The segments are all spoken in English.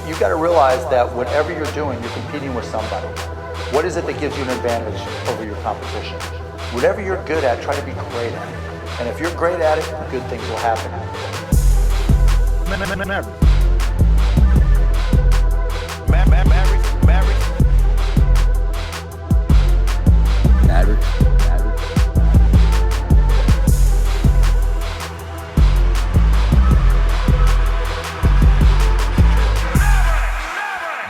you got to realize that whatever you're doing, you're competing with somebody. What is it that gives you an advantage over your competition? Whatever you're good at, try to be great at it. And if you're great at it, good things will happen. Maverick.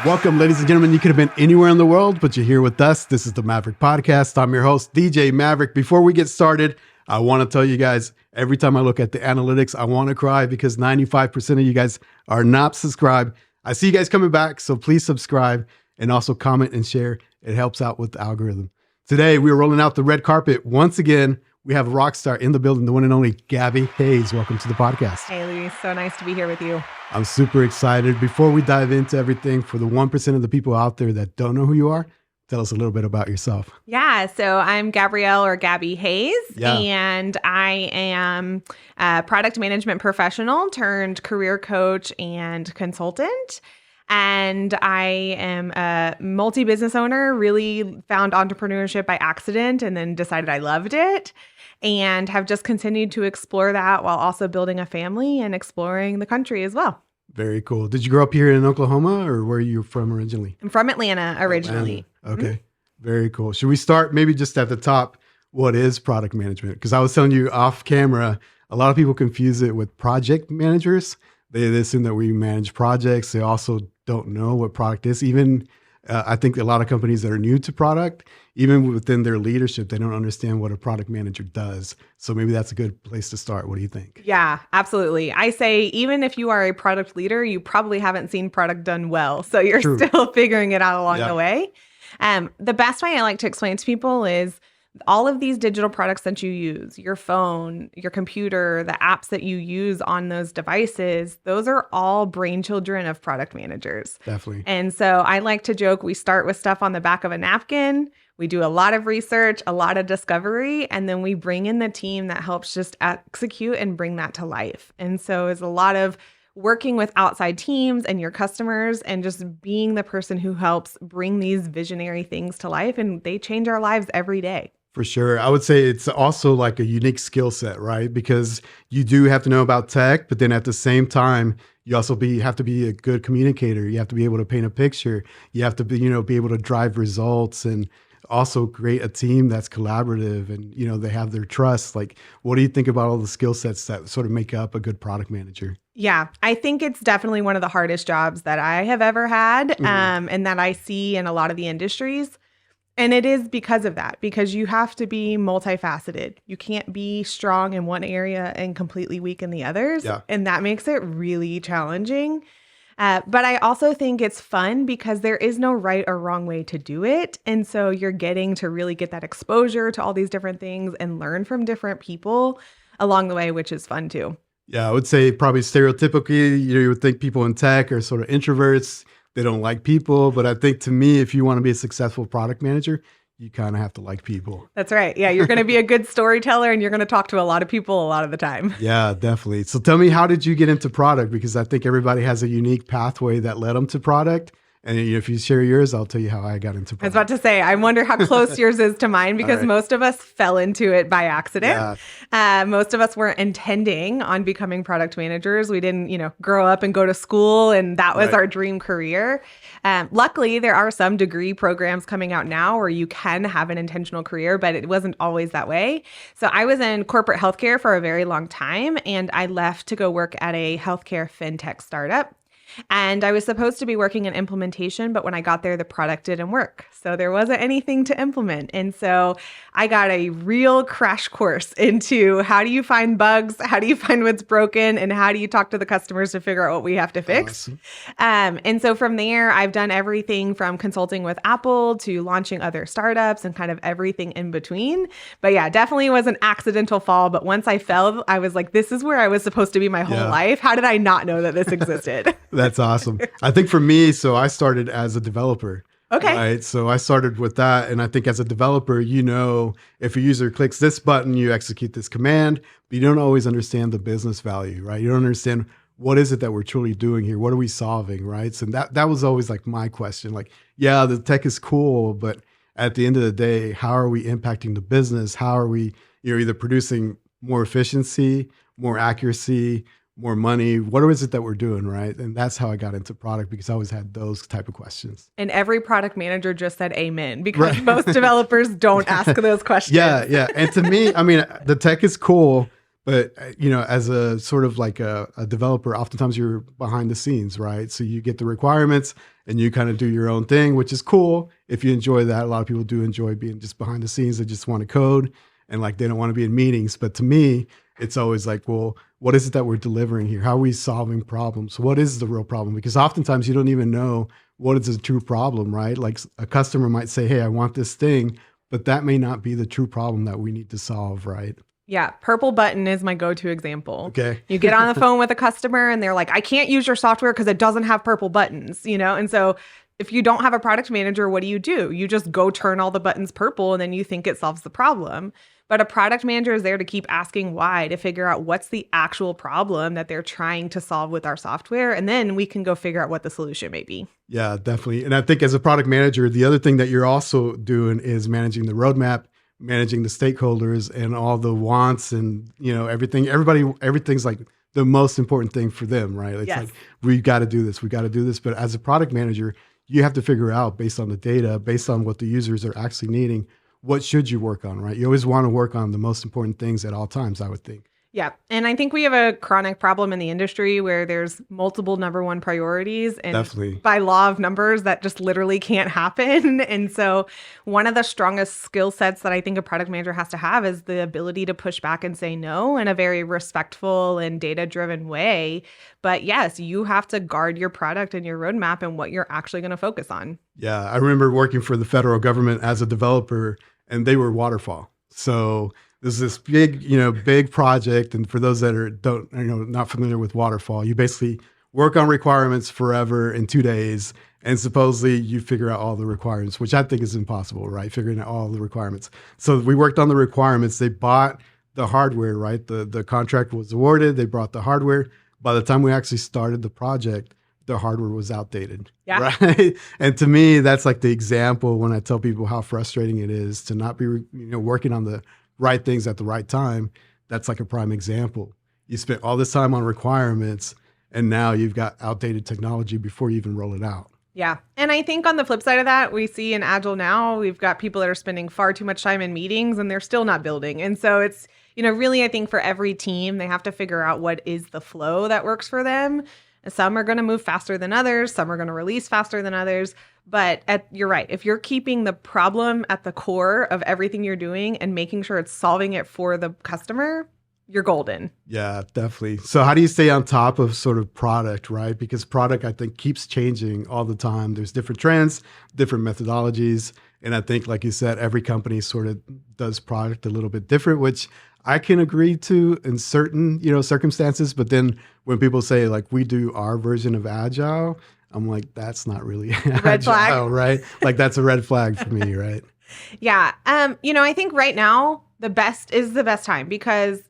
Welcome, ladies and gentlemen. You could have been anywhere in the world, but you're here with us. This is the Maverick Podcast. I'm your host, DJ Maverick. Before we get started, I want to tell you guys, every time I look at the analytics, I want to cry because 95% of you guys are not subscribed. I see you guys coming back, so please subscribe and also comment and share. It helps out with the algorithm. Today, we are rolling out the red carpet. Once again, we have a rock star in the building, the one and only Gabby Hayes. Welcome to the podcast. Hey, Luis. So nice to be here with you. I'm super excited. Before we dive into everything, for the 1% of the people out there that don't know who you are, tell us a little bit about yourself. Yeah, so I'm Gabrielle or Gabby Hayes, and I am a product management professional turned career coach and consultant. And I am a multi-business owner, really found entrepreneurship by accident and then decided I loved it and have just continued to explore that while also building a family and exploring the country as well. Very cool. Did you grow up here in Oklahoma or where are you from originally? I'm from Atlanta originally. Atlanta. Okay. Very cool. Should we start maybe just at the top? What is product management? Because I was telling you off camera, a lot of people confuse it with project managers. They assume that we manage projects. They also don't know what product is. Even I think a lot of companies that are new to product, even within their leadership, they don't understand what a product manager does. So maybe that's a good place to start. What do you think? Yeah, absolutely. I say even if you are a product leader, you probably haven't seen product done well. So you're still figuring it out along the way. The best way I like to explain to people is all of these digital products that you use, your phone, your computer, the apps that you use on those devices, those are all brain children of product managers. Definitely. And so I like to joke, we start with stuff on the back of a napkin. We do a lot of research, a lot of discovery, and then we bring in the team that helps just execute and bring that to life. And so it's a lot of working with outside teams and your customers and just being the person who helps bring these visionary things to life. And they change our lives every day. For sure. I would say it's also like a unique skill set, right? Because you do have to know about tech, but then at the same time, you also have to be a good communicator. You have to be able to paint a picture. You have to be able to drive results and also create a team that's collaborative and, they have their trust. Like, what do you think about all the skill sets that sort of make up a good product manager? Yeah, I think it's definitely one of the hardest jobs that I have ever had and that I see in a lot of the industries. And it is because of that, because you have to be multifaceted. You can't be strong in one area and completely weak in the others. Yeah. And that makes it really challenging. But I also think it's fun because there is no right or wrong way to do it. And so you're getting to really get that exposure to all these different things and learn from different people along the way, which is fun too. Yeah, I would say probably stereotypically, you would think people in tech are sort of introverts. They don't like people. But I think to me, if you want to be a successful product manager, you kind of have to like people. That's right. Yeah, you're going to be a good storyteller and you're going to talk to a lot of people a lot of the time. Yeah, definitely. So tell me, how did you get into product? Because I think everybody has a unique pathway that led them to product. And if you share yours, I'll tell you how I got into product. I was about to say, I wonder how close yours is to mine because most of us fell into it by accident. Yeah. Most of us weren't intending on becoming product managers. We didn't, grow up and go to school and that was our dream career. Luckily, there are some degree programs coming out now where you can have an intentional career, but it wasn't always that way. So I was in corporate healthcare for a very long time and I left to go work at a healthcare fintech startup. And I was supposed to be working in implementation, but when I got there, the product didn't work. So there wasn't anything to implement. And so I got a real crash course into how do you find bugs, how do you find what's broken, and how do you talk to the customers to figure out what we have to fix. Awesome. And so from there, I've done everything from consulting with Apple to launching other startups and kind of everything in between. But yeah, definitely was an accidental fall. But once I fell, I was like, this is where I was supposed to be my whole life. How did I not know that this existed? That's awesome. I think for me, so I started as a developer. Okay. Right. So I started with that. And I think as a developer, if a user clicks this button, you execute this command, but you don't always understand the business value, right? You don't understand what is it that we're truly doing here? What are we solving, right? So that was always like my question. Like, yeah, the tech is cool, but at the end of the day, how are we impacting the business? How are we, either producing more efficiency, more accuracy, more money? What is it that we're doing, right? And that's how I got into product, because I always had those type of questions. And every product manager just said amen, because most developers don't ask those questions. Yeah. And to me, I mean, the tech is cool, but, as a sort of like a developer, oftentimes you're behind the scenes, right? So you get the requirements and you kind of do your own thing, which is cool. If you enjoy that, a lot of people do enjoy being just behind the scenes. They just want to code and like, they don't want to be in meetings. But to me, it's always like, well, what is it that we're delivering here? How are we solving problems? What is the real problem? Because oftentimes you don't even know what is the true problem, right? Like a customer might say, hey, I want this thing, but that may not be the true problem that we need to solve, right? Yeah. Purple button is my go-to example. Okay. You get on the phone with a customer and they're like, I can't use your software because it doesn't have purple buttons, And so if you don't have a product manager, what do? You just go turn all the buttons purple and then you think it solves the problem. But a product manager is there to keep asking why, to figure out what's the actual problem that they're trying to solve with our software. And then we can go figure out what the solution may be. Yeah, definitely. And I think as a product manager, the other thing that you're also doing is managing the roadmap, managing the stakeholders and all the wants and, everything. Everything's like the most important thing for them, right? It's like, we got to do this. But as a product manager, you have to figure out based on the data, based on what the users are actually needing, what should you work on, right? You always want to work on the most important things at all times, I would think. Yeah. And I think we have a chronic problem in the industry where there's multiple number one priorities. And definitely, by law of numbers, that just literally can't happen. And so one of the strongest skill sets that I think a product manager has to have is the ability to push back and say no in a very respectful and data-driven way. But yes, you have to guard your product and your roadmap and what you're actually going to focus on. Yeah. I remember working for the federal government as a developer, and they were waterfall. So there's this big project. And for those that are not familiar with waterfall, you basically work on requirements forever in 2 days. And supposedly you figure out all the requirements, which I think is impossible, right? Figuring out all the requirements. So we worked on the requirements. They bought the hardware, right? The contract was awarded. They brought the hardware. By the time we actually started the project, the hardware was outdated. Yeah. Right. And to me, that's like the example when I tell people how frustrating it is to not be, working on the right things at the right time. That's like a prime example. You spent all this time on requirements and now you've got outdated technology before you even roll it out. Yeah. And I think on the flip side of that, we see in Agile now, we've got people that are spending far too much time in meetings and they're still not building. And so it's, really, I think for every team, they have to figure out what is the flow that works for them. Some are going to move faster than others. Some are going to release faster than others. But you're right. If you're keeping the problem at the core of everything you're doing and making sure it's solving it for the customer, you're golden. Yeah, definitely. So how do you stay on top of sort of product, right? Because product, I think, keeps changing all the time. There's different trends, different methodologies. And I think, like you said, every company sort of does product a little bit different, which I can agree to in certain, circumstances. But then when people say like, we do our version of Agile, I'm like, that's not really red flag, right? Like that's a red flag for me, right? Yeah. I think right now the best is the best time because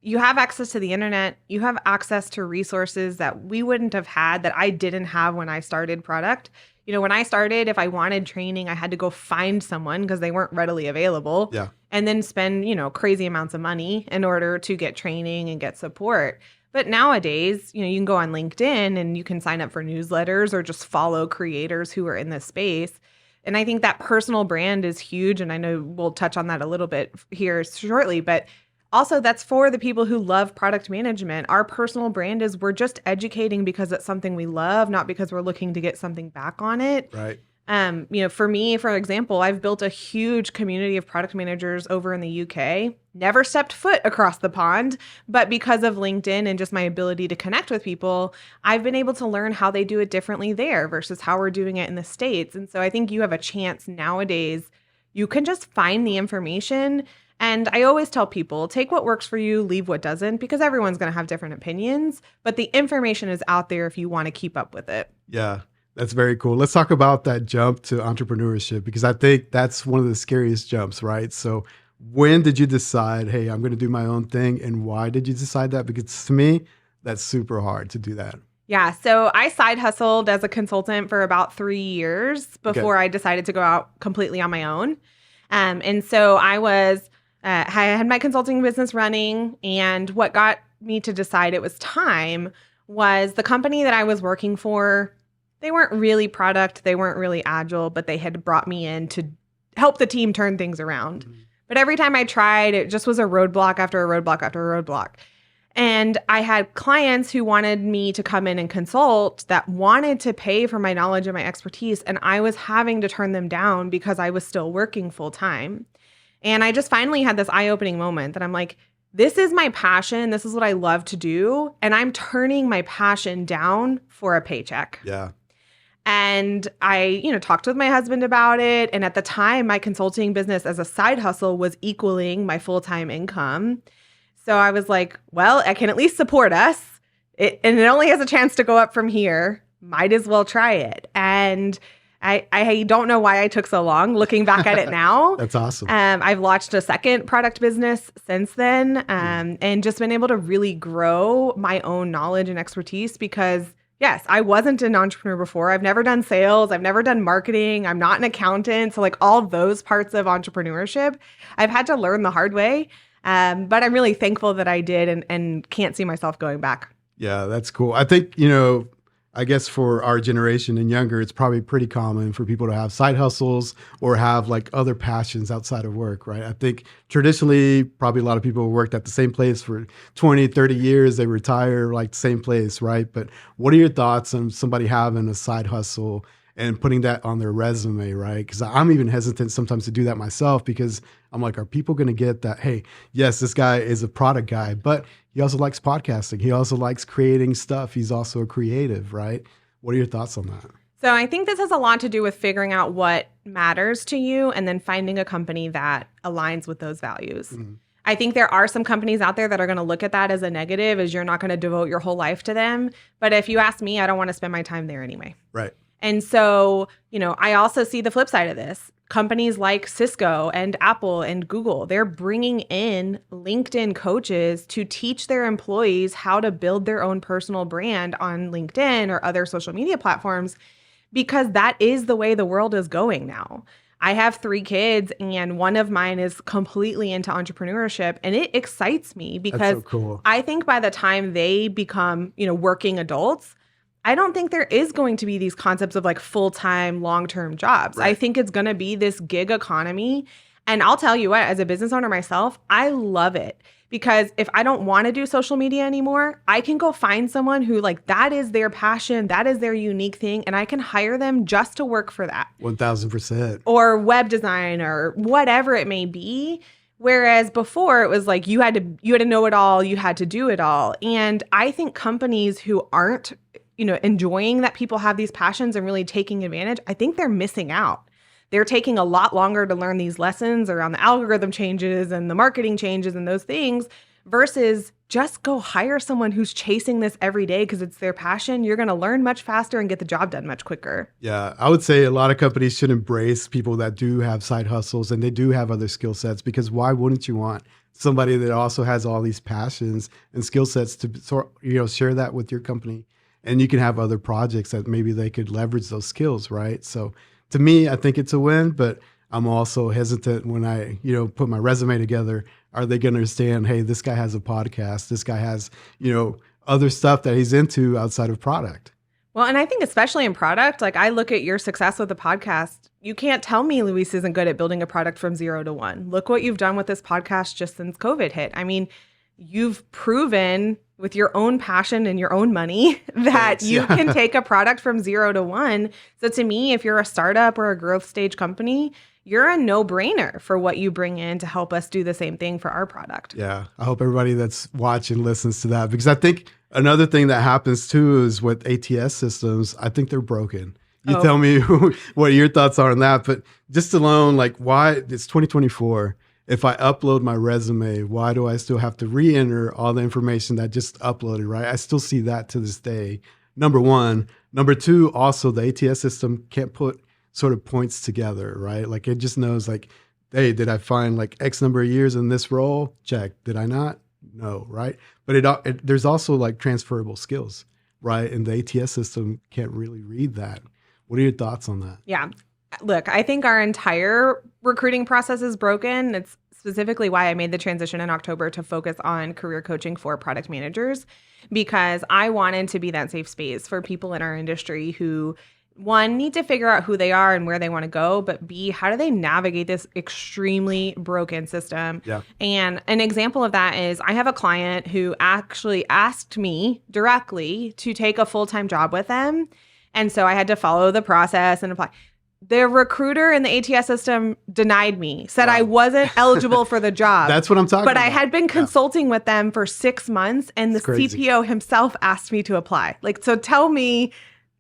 you have access to the internet. You have access to resources that we wouldn't have had, that I didn't have when I started product. When I started, if I wanted training, I had to go find someone because they weren't readily available. Yeah. And then spend, crazy amounts of money in order to get training and get support. But nowadays, you can go on LinkedIn and you can sign up for newsletters or just follow creators who are in this space. And I think that personal brand is huge. And I know we'll touch on that a little bit here shortly, but also that's for the people who love product management. Our personal brand is we're just educating because it's something we love, not because we're looking to get something back on it. Right. For me, for example, I've built a huge community of product managers over in the UK, never stepped foot across the pond, but because of LinkedIn and just my ability to connect with people, I've been able to learn how they do it differently there versus how we're doing it in the States. And so I think you have a chance nowadays, you can just find the information. And I always tell people, take what works for you, leave what doesn't, because everyone's going to have different opinions, but the information is out there if you want to keep up with it. Yeah. That's very cool. Let's talk about that jump to entrepreneurship, because I think that's one of the scariest jumps, right? So when did you decide, hey, I'm going to do my own thing? And why did you decide that? Because to me, That's super hard to do that. Yeah. So I side hustled as a consultant for about 3 years before I decided to go out completely on my own. And so I had my consulting business running, and what got me to decide it was time was the company that I was working for. They weren't really product, they weren't really agile, but they had brought me in to help the team turn things around. Mm-hmm. But every time I tried, it just was a roadblock after a roadblock after a roadblock. And I had clients who wanted me to come in and consult that wanted to pay for my knowledge and my expertise. And I was having to turn them down because I was still working full time. And I just finally had this eye-opening moment that I'm like, this is my passion. This is what I love to do. And I'm turning my passion down for a paycheck. Yeah. And I, talked with my husband about it. And at the time, my consulting business as a side hustle was equaling my full-time income. So I was like, well, I can at least support us. And it only has a chance to go up from here. Might as well try it. And I don't know why I took so long looking back at it now. That's awesome. I've launched a second product business since then and just been able to really grow my own knowledge and expertise because, yes, I wasn't an entrepreneur before. I've never done sales. I've never done marketing. I'm not an accountant. So like all those parts of entrepreneurship, I've had to learn the hard way. But I'm really thankful that I did and can't see myself going back. Yeah, that's cool. I think, I guess for our generation and younger, it's probably pretty common for people to have side hustles or have like other passions outside of work, right? I think traditionally, probably a lot of people worked at the same place for 20, 30 years. They retire like the same place, right? But what are your thoughts on somebody having a side hustle and putting that on their resume, right? Because I'm even hesitant sometimes to do that myself because I'm like, are people going to get that, hey, yes, this guy is a product guy, but he also likes podcasting. He also likes creating stuff. He's also a creative, right? What are your thoughts on that? So I think this has a lot to do with figuring out what matters to you and then finding a company that aligns with those values. Mm-hmm. I think there are some companies out there that are going to look at that as a negative, as you're not going to devote your whole life to them. But if you ask me, I don't want to spend my time there anyway. Right. And so, I also see the flip side of this. Companies like Cisco and Apple and Google, they're bringing in LinkedIn coaches to teach their employees how to build their own personal brand on LinkedIn or other social media platforms because that is the way the world is going now. I have 3 kids and one of mine is completely into entrepreneurship and it excites me because that's so cool. I think by the time they become, working adults, I don't think there is going to be these concepts of like full-time, long-term jobs. Right. I think it's going to be this gig economy. And I'll tell you what, as a business owner myself, I love it because if I don't want to do social media anymore, I can go find someone who like that is their passion, that is their unique thing, and I can hire them just to work for that. 1,000%. Or web design or whatever it may be. Whereas before it was like you had to know it all, you had to do it all. And I think companies who aren't enjoying that people have these passions and really taking advantage, I think they're missing out. They're taking a lot longer to learn these lessons around the algorithm changes and the marketing changes and those things versus just go hire someone who's chasing this every day because it's their passion. You're going to learn much faster and get the job done much quicker. Yeah, I would say a lot of companies should embrace people that do have side hustles and they do have other skill sets because why wouldn't you want somebody that also has all these passions and skill sets to share that with your company? And you can have other projects that maybe they could leverage those skills, right? So to me, I think it's a win, but I'm also hesitant when I, put my resume together. Are they going to understand, hey, this guy has a podcast. This guy has, other stuff that he's into outside of product. Well, and I think especially in product, like I look at your success with the podcast. You can't tell me Luis isn't good at building a product from 0 to 1. Look what you've done with this podcast just since COVID hit. I mean, you've proven with your own passion and your own money that you can take a product from 0 to 1. So to me, if you're a startup or a growth stage company, you're a no-brainer for what you bring in to help us do the same thing for our product. Yeah. I hope everybody that's watching listens to that because I think another thing that happens too is with ATS systems, I think they're broken. You tell me what your thoughts are on that, but just alone, like why it's 2024. If I upload my resume, why do I still have to re-enter all the information that just uploaded, right? I still see that to this day. Number one. Number two, also the ATS system can't put sort of points together, right? Like it just knows like, hey, did I find like X number of years in this role? Check. Did I not? know, right? But there's also like transferable skills, right? And the ATS system can't really read that. What are your thoughts on that? Yeah. Look, I think our entire recruiting process is broken. It's specifically why I made the transition in October to focus on career coaching for product managers, because I wanted to be that safe space for people in our industry who, one, need to figure out who they are and where they want to go, but B, how do they navigate this extremely broken system? Yeah. And an example of that is I have a client who actually asked me directly to take a full-time job with them. And so I had to follow the process and apply. The recruiter in the ATS system denied me, said I wasn't eligible for the job. That's what I'm talking about. But I had been consulting with them for 6 months, and the CPO himself asked me to apply. Like, so tell me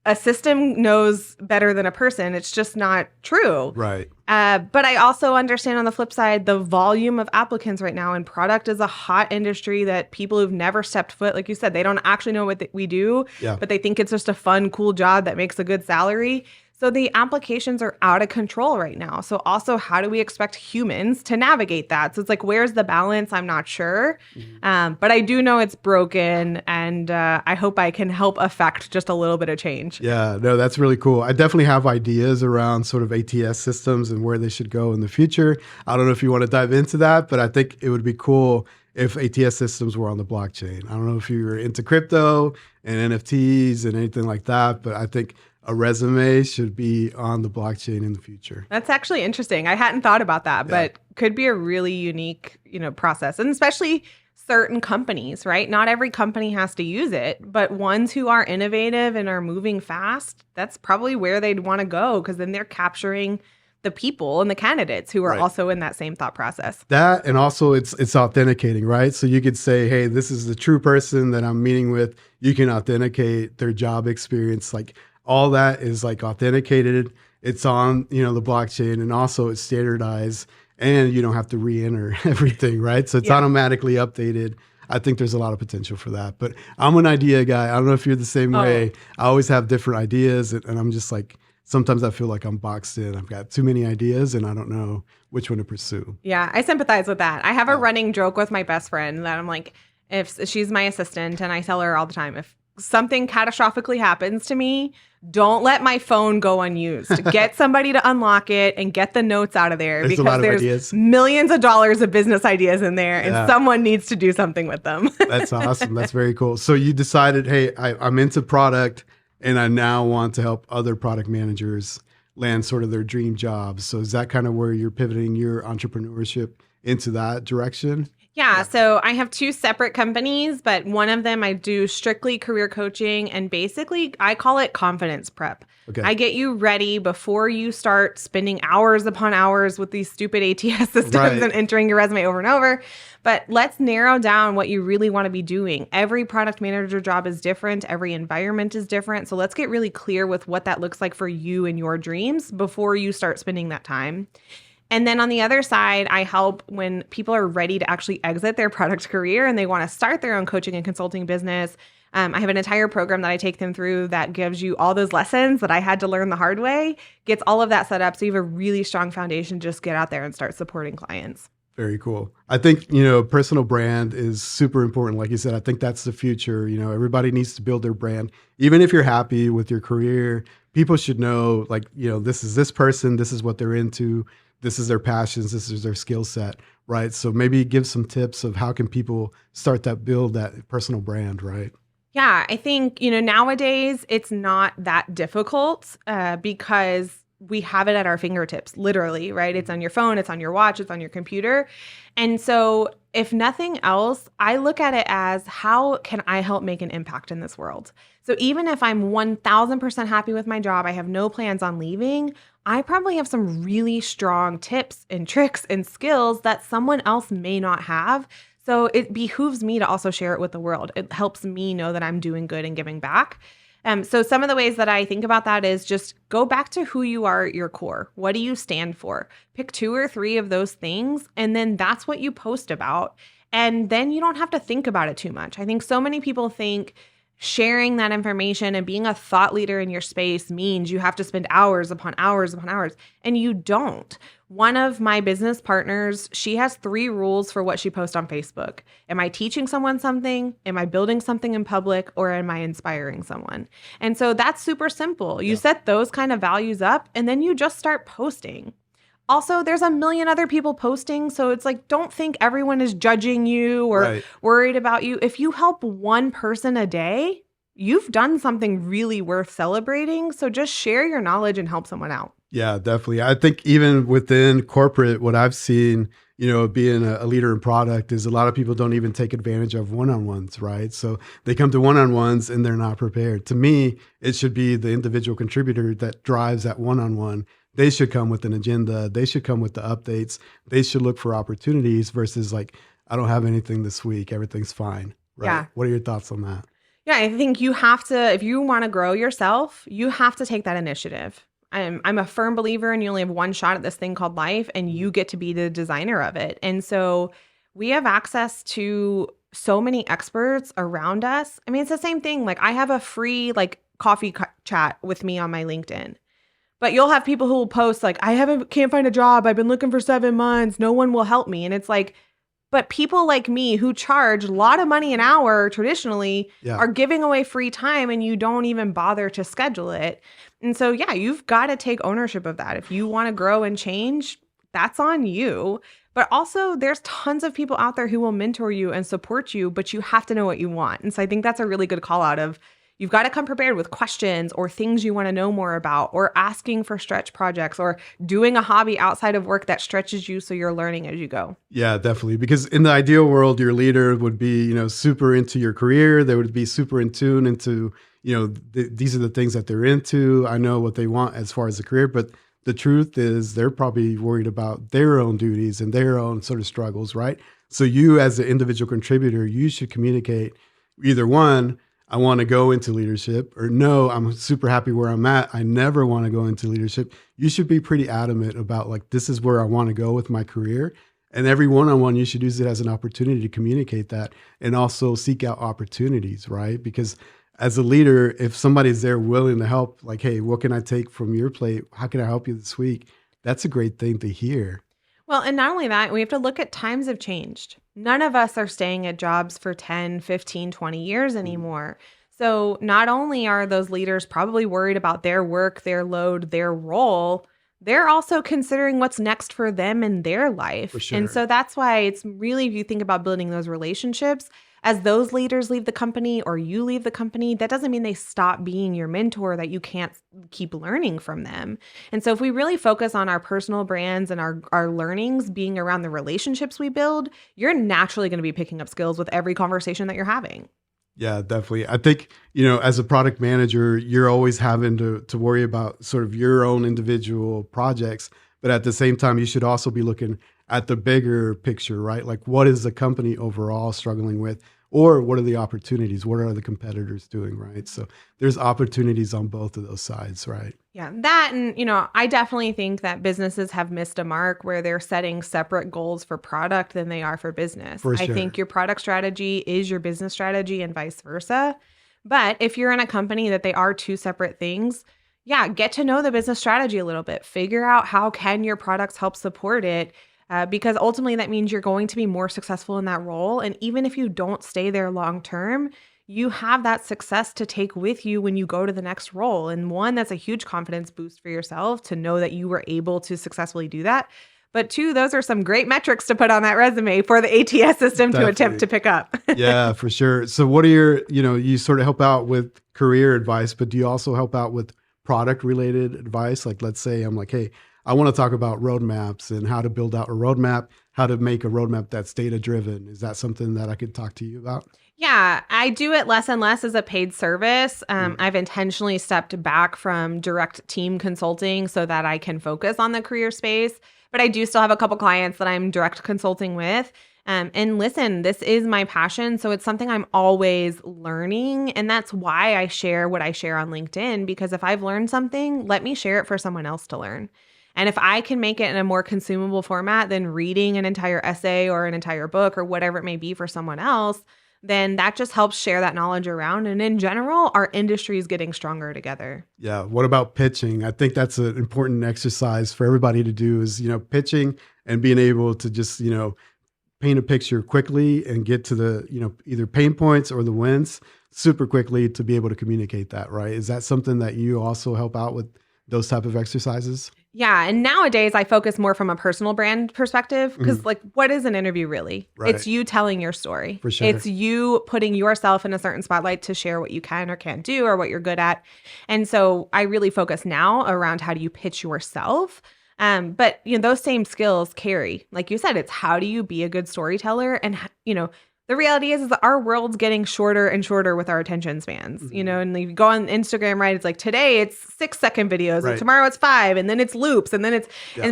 a system knows better than a person. It's just not true. Right. But I also understand on the flip side, the volume of applicants right now, and product is a hot industry that people who've never stepped foot, like you said, they don't actually know what we do, but they think it's just a fun, cool job that makes a good salary. So the applications are out of control right now. So also, how do we expect humans to navigate that? So it's like, where's the balance? I'm not sure. But I do know it's broken, and I hope I can help affect just a little bit of change. Yeah, no, that's really cool. I definitely have ideas around sort of ATS systems and where they should go in the future. I don't know if you want to dive into that, but I think it would be cool if ATS systems were on the blockchain. I don't know if you're into crypto and NFTs and anything like that, but I think a resume should be on the blockchain in the future. That's actually interesting. I hadn't thought about that, but could be a really unique, process. And especially certain companies, right? Not every company has to use it, but ones who are innovative and are moving fast, that's probably where they'd want to go, because then they're capturing the people and the candidates who are also in that same thought process. That, and also it's authenticating, right? So you could say, hey, this is the true person that I'm meeting with. You can authenticate their job experience. Like, all that is like authenticated. It's on, the blockchain, and also it's standardized, and you don't have to re-enter everything, right? So it's automatically updated. I think there's a lot of potential for that. But I'm an idea guy. I don't know if you're the same way. I always have different ideas, and I'm just like, sometimes I feel like I'm boxed in. I've got too many ideas, and I don't know which one to pursue. Yeah, I sympathize with that. I have a running joke with my best friend that I'm like, if she's my assistant, and I tell her all the time, if something catastrophically happens to me, don't let my phone go unused. Get somebody to unlock it and get the notes out of there, because there's millions of dollars of business ideas in there, and someone needs to do something with them. That's awesome. That's very cool. So you decided, hey, I'm into product, and I now want to help other product managers land sort of their dream jobs. So is that kind of where you're pivoting your entrepreneurship into that direction? Yeah, so I have 2 separate companies, but one of them I do strictly career coaching, and basically I call it confidence prep. Okay. I get you ready before you start spending hours upon hours with these stupid ATS systems and entering your resume over and over. But let's narrow down what you really want to be doing. Every product manager job is different. Every environment is different. So let's get really clear with what that looks like for you and your dreams before you start spending that time. And then on the other side, I help when people are ready to actually exit their product career and they want to start their own coaching and consulting business. I have an entire program that I take them through that gives you all those lessons that I had to learn the hard way, gets all of that set up so you have a really strong foundation to just get out there and start supporting clients. Very cool. I think, personal brand is super important. Like you said, I think that's the future. Everybody needs to build their brand. Even if you're happy with your career, people should know, like, this is this person, this is what they're into. This is their passions, this is their skill set, right? So maybe give some tips of how can people build that personal brand, right? Yeah, I think, nowadays it's not that difficult because we have it at our fingertips, literally, right? It's on your phone, it's on your watch, it's on your computer. And so if nothing else, I look at it as, how can I help make an impact in this world? So even if I'm 1000% happy with my job, I have no plans on leaving, I probably have some really strong tips and tricks and skills that someone else may not have. So it behooves me to also share it with the world. It helps me know that I'm doing good and giving back. So some of the ways that I think about that is just go back to who you are at your core. What do you stand for? Pick 2 or 3 of those things, and then that's what you post about. And then you don't have to think about it too much. I think so many people think, sharing that information and being a thought leader in your space means you have to spend hours upon hours upon hours, and you don't. One of my business partners, she has 3 rules for what she posts on Facebook. Am I teaching someone something? Am I building something in public? Or am I inspiring someone? And so that's super simple. You set those kind of values up, and then you just start posting. Also, there's a million other people posting. So it's like, don't think everyone is judging you or worried about you. If you help one person a day, you've done something really worth celebrating. So just share your knowledge and help someone out. Yeah, definitely. I think even within corporate, what I've seen, being a leader in product is a lot of people don't even take advantage of one-on-ones, right? So they come to one-on-ones and they're not prepared. To me, it should be the individual contributor that drives that one-on-one. They should come with an agenda. They should come with the updates. They should look for opportunities versus like, I don't have anything this week. Everything's fine. Right? Yeah. What are your thoughts on that? Yeah, I think you have to, if you want to grow yourself, you have to take that initiative. I'm a firm believer in you only have one shot at this thing called life, and you get to be the designer of it. And so we have access to so many experts around us. I mean, it's the same thing. Like I have a free coffee chat with me on my LinkedIn. But you'll have people who will post like, can't find a job. I've been looking for 7 months. No one will help me. And it's like, but people like me who charge a lot of money an hour traditionally are giving away free time, and you don't even bother to schedule it. And so, you've got to take ownership of that. If you want to grow and change, that's on you. But also there's tons of people out there who will mentor you and support you, but you have to know what you want. And so I think that's a really good call out of, you've got to come prepared with questions or things you want to know more about, or asking for stretch projects, or doing a hobby outside of work that stretches you so you're learning as you go. Yeah, definitely. Because in the ideal world, your leader would be, super into your career. They would be super in tune into, these are the things that they're into. I know what they want as far as the career, but the truth is they're probably worried about their own duties and their own sort of struggles, right? So you as an individual contributor, you should communicate either one, I want to go into leadership, or no, I'm super happy where I'm at. I never want to go into leadership. You should be pretty adamant about like, this is where I want to go with my career. And every one-on-one, you should use it as an opportunity to communicate that and also seek out opportunities, right? Because as a leader, if somebody's there willing to help, like, hey, what can I take from your plate? How can I help you this week? That's a great thing to hear. Well, and not only that, we have to look at times have changed. None of us are staying at jobs for 10, 15, 20 years anymore. So not only are those leaders probably worried about their work, their load, their role, they're also considering what's next for them in their life. For sure. And so that's why it's really, if you think about building those relationships, as those leaders leave the company or you leave the company, that doesn't mean they stop being your mentor, that you can't keep learning from them. And so if we really focus on our personal brands and our learnings being around the relationships we build, you're naturally going to be picking up skills with every conversation that you're having. Yeah, definitely. I think, as a product manager, you're always having to worry about sort of your own individual projects. But at the same time, you should also be looking at the bigger picture, right? Like, what is the company overall struggling with? Or what are the opportunities? What are the competitors doing, right? So there's opportunities on both of those sides, right? Yeah, that, and, I definitely think that businesses have missed a mark where they're setting separate goals for product than they are for business. For sure. I think your product strategy is your business strategy and vice versa. But if you're in a company that they are two separate things, get to know the business strategy a little bit. Figure out how can your products help support it. Because ultimately that means you're going to be more successful in that role. And even if you don't stay there long term, you have that success to take with you when you go to the next role. And one, that's a huge confidence boost for yourself to know that you were able to successfully do that. But two, those are some great metrics to put on that resume for the ATS system to attempt to pick up. Yeah, for sure. So what are your, you sort of help out with career advice, but do you also help out with product related advice? Like, let's say I'm like, hey, I want to talk about roadmaps and how to build out a roadmap, how to make a roadmap that's data driven. Is that something that I could talk to you about? Yeah, I do it less and less as a paid service. I've intentionally stepped back from direct team consulting so that I can focus on the career space. But I do still have a couple clients that I'm direct consulting with. And listen, this is my passion. So it's something I'm always learning. And that's why I share what I share on LinkedIn, because if I've learned something, let me share it for someone else to learn. And if I can make it in a more consumable format than reading an entire essay or an entire book or whatever it may be for someone else, then that just helps share that knowledge around. And in general, our industry is getting stronger together. Yeah. What about pitching? I think that's an important exercise for everybody to do is, pitching and being able to just, paint a picture quickly and get to the, either pain points or the wins super quickly to be able to communicate that, right? Is that something that you also help out with those type of exercises? Yeah. And nowadays I focus more from a personal brand perspective because what is an interview really? Right. It's you telling your story. For sure. It's you putting yourself in a certain spotlight to share what you can or can't do or what you're good at. And so I really focus now around how do you pitch yourself? But those same skills carry, like you said, it's how do you be a good storyteller? And, the reality is that our world's getting shorter and shorter with our attention spans, and you go on Instagram, right? It's like today it's 6-second videos, right. and tomorrow it's 5, and then it's loops, and then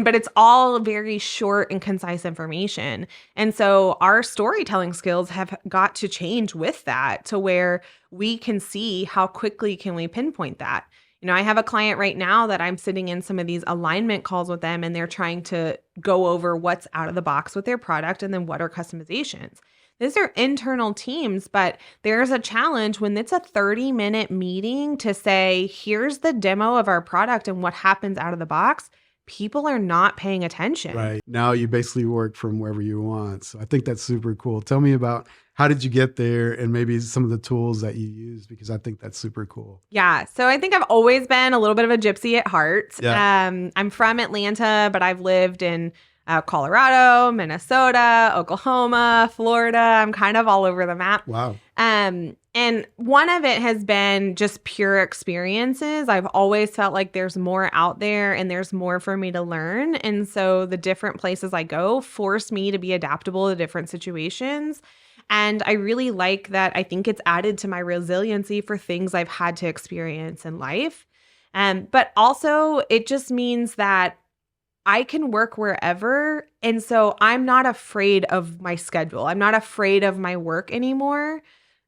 but it's all very short and concise information. And so our storytelling skills have got to change with that to where we can see how quickly can we pinpoint that. I have a client right now that I'm sitting in some of these alignment calls with them, and they're trying to go over what's out of the box with their product and then what are customizations. These are internal teams, but there's a challenge when it's a 30-minute meeting to say, here's the demo of our product and what happens out of the box. People are not paying attention. Right. Now you basically work from wherever you want. So I think that's super cool. Tell me about how did you get there and maybe some of the tools that you use, because I think that's super cool. Yeah. So I think I've always been a little bit of a gypsy at heart. Yeah. I'm from Atlanta, but I've lived in Colorado, Minnesota, Oklahoma, Florida. I'm kind of all over the map. Wow. And one of it has been just pure experiences. I've always felt like there's more out there and there's more for me to learn. And so the different places I go force me to be adaptable to different situations. And I really like that. I think it's added to my resiliency for things I've had to experience in life. But also it just means that I can work wherever. And so I'm not afraid of my schedule. I'm not afraid of my work anymore.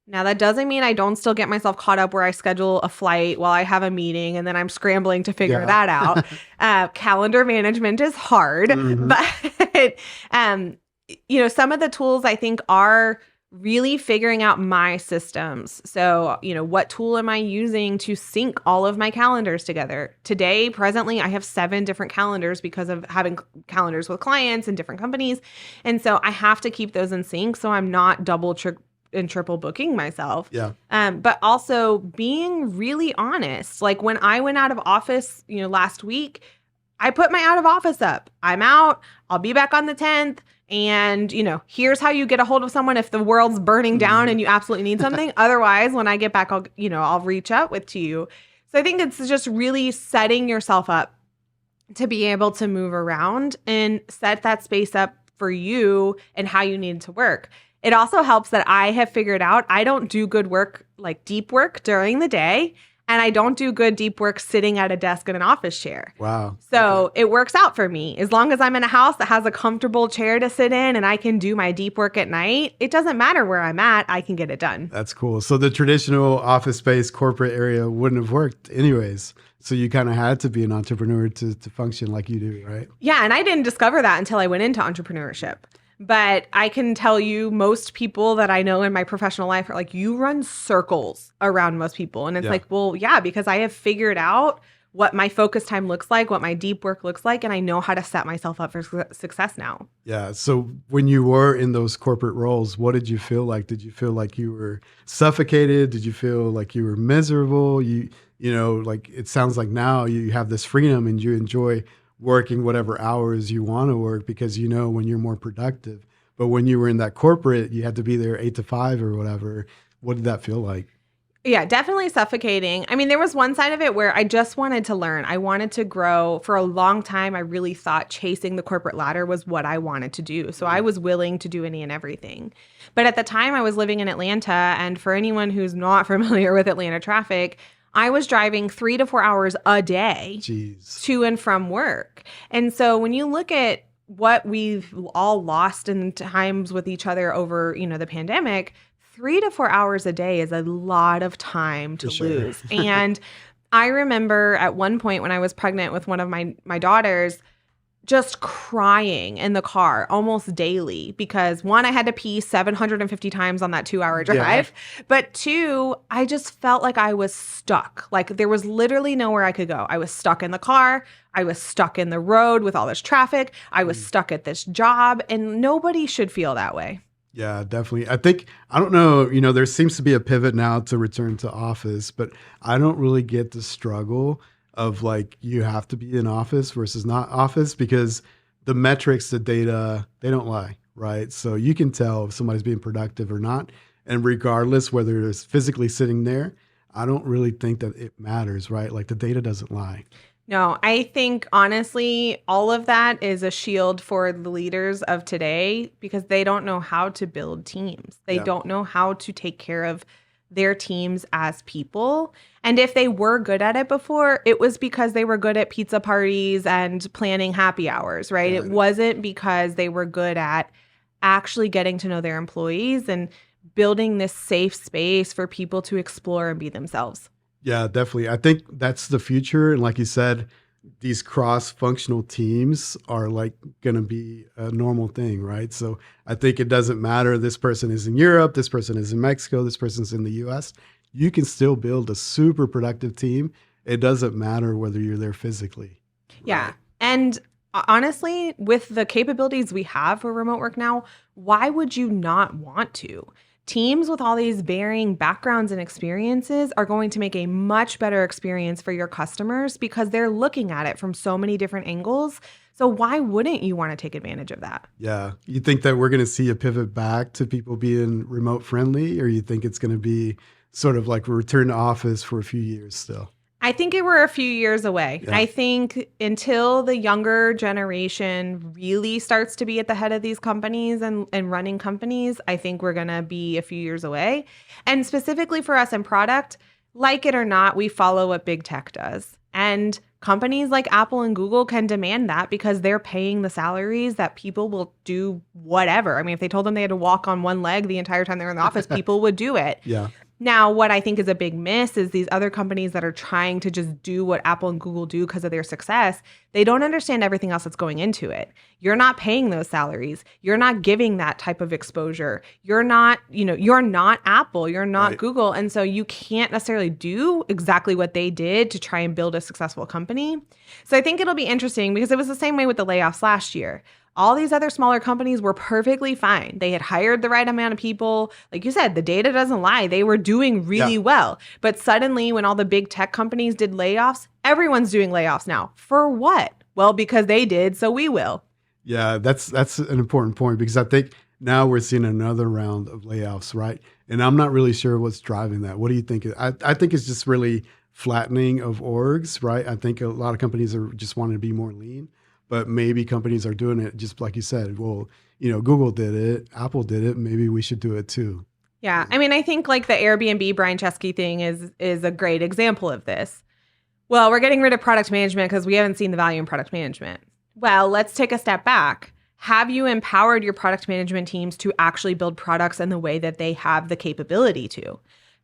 Now, that doesn't mean I don't still get myself caught up where I schedule a flight while I have a meeting and then I'm scrambling to figure that out. Calendar management is hard, but some of the tools I think are really figuring out my systems. So, what tool am I using to sync all of my calendars together? Today, presently, I have 7 different calendars because of having calendars with clients and different companies. And so I have to keep those in sync so I'm not double, and triple booking myself. Yeah. But also being really honest. Like when I went out of office, last week, I put my out of office up. I'm out. I'll be back on the 10th. And, here's how you get a hold of someone if the world's burning down and you absolutely need something. Otherwise, when I get back, I'll reach out to you. So I think it's just really setting yourself up to be able to move around and set that space up for you and how you need to work. It also helps that I have figured out I don't do good work, like deep work during the day. And I don't do good deep work sitting at a desk in an office chair. Wow. So It works out for me. As long as I'm in a house that has a comfortable chair to sit in and I can do my deep work at night, it doesn't matter where I'm at, I can get it done. That's cool. So the traditional office space corporate area wouldn't have worked anyways. So you kind of had to be an entrepreneur to function like you do, right? Yeah. And I didn't discover that until I went into entrepreneurship. But I can tell you most people that I know in my professional life are like, you run circles around most people. And it's like, well, yeah, because I have figured out what my focus time looks like, what my deep work looks like, and I know how to set myself up for success now. Yeah. So when you were in those corporate roles, what did you feel like? Did you feel like you were suffocated? Did you feel like you were miserable? Like it sounds like now you have this freedom and you enjoy working whatever hours you want to work because when you're more productive. But when you were in that corporate, you had to be there 8 to 5 or whatever. What did that feel like? Yeah, definitely suffocating. I mean, there was one side of it where I just wanted to learn. I wanted to grow. For a long time, I really thought chasing the corporate ladder was what I wanted to do. So I was willing to do any and everything. But at the time, I was living in Atlanta. And for anyone who's not familiar with Atlanta traffic, I was driving 3 to 4 hours a day to and from work. And so when you look at what we've all lost in times with each other over, the pandemic, 3 to 4 hours a day is a lot of time to lose. And I remember at one point when I was pregnant with one of my daughters, just crying in the car almost daily because one, I had to pee 750 times on that 2-hour drive. Yeah. But two, I just felt like I was stuck. Like there was literally nowhere I could go. I was stuck in the car. I was stuck in the road with all this traffic. I was stuck at this job, and nobody should feel that way. Yeah, definitely. I don't know, there seems to be a pivot now to return to office, but I don't really get the struggle of like you have to be in office versus not office, because the metrics, the data, they don't lie, right? So you can tell if somebody's being productive or not. And regardless whether it's physically sitting there, I don't really think that it matters, right? Like the data doesn't lie. No, I think honestly, all of that is a shield for the leaders of today because they don't know how to build teams. They don't know how to take care of their teams as people. And if they were good at it before, it was because they were good at pizza parties and planning happy hours, right? It wasn't because they were good at actually getting to know their employees and building this safe space for people to explore and be themselves. Yeah, definitely. I think that's the future. And like you said, these cross-functional teams are like going to be a normal thing, right? So I think it doesn't matter. This person is in Europe, this person is in Mexico, this person's in the US. You can still build a super productive team. It doesn't matter whether you're there physically. Yeah. Right? And honestly, with the capabilities we have for remote work now, why would you not want to? Teams with all these varying backgrounds and experiences are going to make a much better experience for your customers because they're looking at it from so many different angles. So why wouldn't you want to take advantage of that? Yeah. You think that we're going to see a pivot back to people being remote friendly, or you think it's going to be sort of like a return to office for a few years still? I think we're a few years away. Yeah. I think until the younger generation really starts to be at the head of these companies and running companies, I think we're going to be a few years away. And specifically for us in product, like it or not, we follow what big tech does. And companies like Apple and Google can demand that because they're paying the salaries that people will do whatever. I mean, if they told them they had to walk on one leg the entire time they're in the office, people would do it. Yeah. Now, what I think is a big miss is these other companies that are trying to just do what Apple and Google do because of their success. They don't understand everything else that's going into it. You're not paying those salaries. You're not giving that type of exposure. You're not Apple. You're not Google. And so you can't necessarily do exactly what they did to try and build a successful company. So I think it'll be interesting because it was the same way with the layoffs last year. All these other smaller companies were perfectly fine. They had hired the right amount of people. Like you said, the data doesn't lie. They were doing really well. But suddenly when all the big tech companies did layoffs, everyone's doing layoffs now. For what? Well, because they did, so we will. Yeah, that's an important point because I think now we're seeing another round of layoffs, right? And I'm not really sure what's driving that. What do you think? I think it's just really flattening of orgs, right? I think a lot of companies are just wanting to be more lean. But maybe companies are doing it just like you said. Well, Google did it, Apple did it. Maybe we should do it too. Yeah. I mean, I think like the Airbnb Brian Chesky thing is a great example of this. Well, we're getting rid of product management because we haven't seen the value in product management. Well, let's take a step back. Have you empowered your product management teams to actually build products in the way that they have the capability to?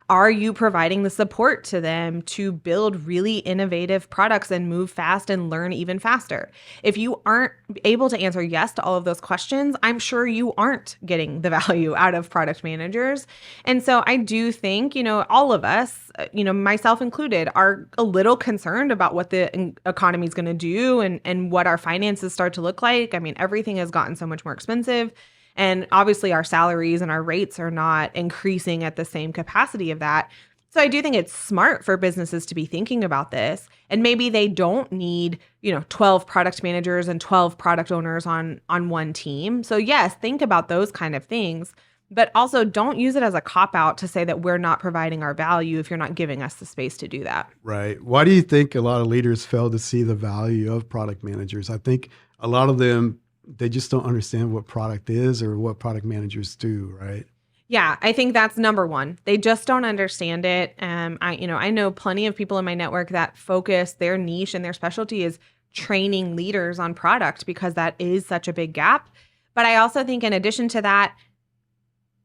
Are you providing the support to them to build really innovative products and move fast and learn even faster? If you aren't able to answer yes to all of those questions, I'm sure you aren't getting the value out of product managers. And so I do think, all of us, myself included, are a little concerned about what the economy is going to do and what our finances start to look like. I mean, everything has gotten so much more expensive. And obviously our salaries and our rates are not increasing at the same capacity of that. So I do think it's smart for businesses to be thinking about this. And maybe they don't need, 12 product managers and 12 product owners on one team. So yes, think about those kind of things. But also don't use it as a cop-out to say that we're not providing our value if you're not giving us the space to do that. Right. Why do you think a lot of leaders fail to see the value of product managers? I think a lot of them, they just don't understand what product is or what product managers do, right? Yeah, I think that's number one. They just don't understand it. I know plenty of people in my network that focus their niche and their specialty is training leaders on product because that is such a big gap. But I also think in addition to that,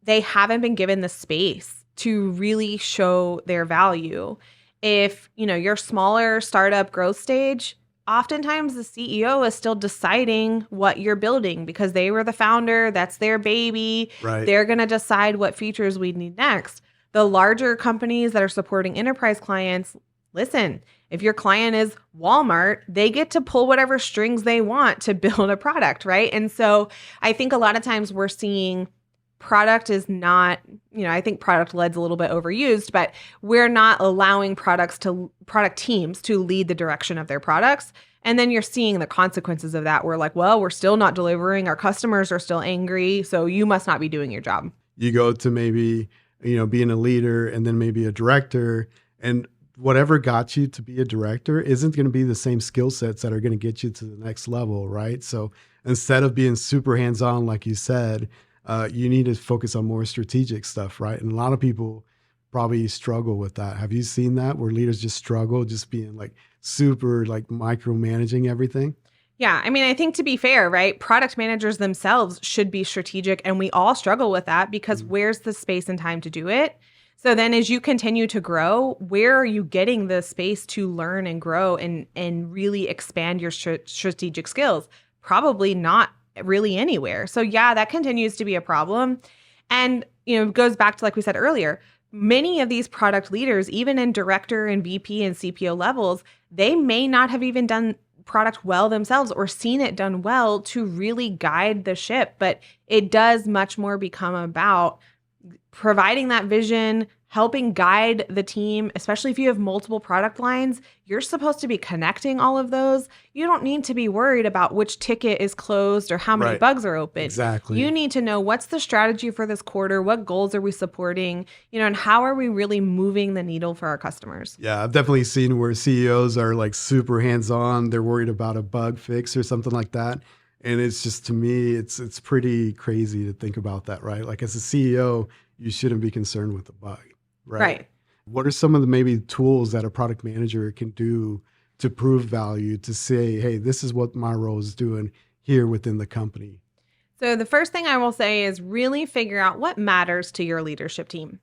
they haven't been given the space to really show their value. If, your smaller startup growth stage, oftentimes the CEO is still deciding what you're building because they were the founder. That's their baby. Right. They're going to decide what features we need next. The larger companies that are supporting enterprise clients, listen, if your client is Walmart, they get to pull whatever strings they want to build a product, right? And so I think a lot of times we're seeing product is not, I think product-led's a little bit overused, but we're not allowing product teams to lead the direction of their products. And then you're seeing the consequences of that. We're like, well, we're still not delivering. Our customers are still angry. So you must not be doing your job. You go to maybe, being a leader and then maybe a director, and whatever got you to be a director isn't going to be the same skill sets that are going to get you to the next level, right? So instead of being super hands-on, like you said, you need to focus on more strategic stuff, right? And a lot of people probably struggle with that. Have you seen that where leaders just struggle just being like super like micromanaging everything? Yeah. I mean, I think to be fair, right? Product managers themselves should be strategic, and we all struggle with that because where's the space and time to do it? So then as you continue to grow, where are you getting the space to learn and grow and really expand your strategic skills? Probably not really anywhere. So yeah, that continues to be a problem. And, it goes back to, like we said earlier, many of these product leaders, even in director and VP and CPO levels, they may not have even done product well themselves or seen it done well to really guide the ship. But it does much more become about providing that vision, helping guide the team, especially if you have multiple product lines. You're supposed to be connecting all of those. You don't need to be worried about which ticket is closed or how many bugs are open. Exactly. You need to know what's the strategy for this quarter, what goals are we supporting, and how are we really moving the needle for our customers? Yeah, I've definitely seen where CEOs are like super hands-on. They're worried about a bug fix or something like that. And it's just, to me, it's pretty crazy to think about that, right? Like as a CEO, you shouldn't be concerned with the bug. Right. What are some of the maybe tools that a product manager can do to prove value, to say, hey, this is what my role is doing here within the company? So the first thing I will say is really figure out what matters to your leadership team.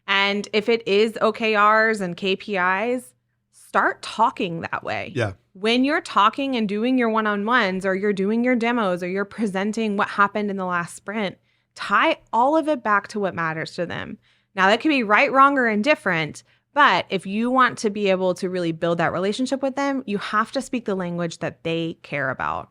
And if it is OKRs and KPIs, start talking that way. Yeah. When you're talking and doing your one-on-ones or you're doing your demos or you're presenting what happened in the last sprint, tie all of it back to what matters to them. Now, that could be right, wrong, or indifferent, but if you want to be able to really build that relationship with them, you have to speak the language that they care about.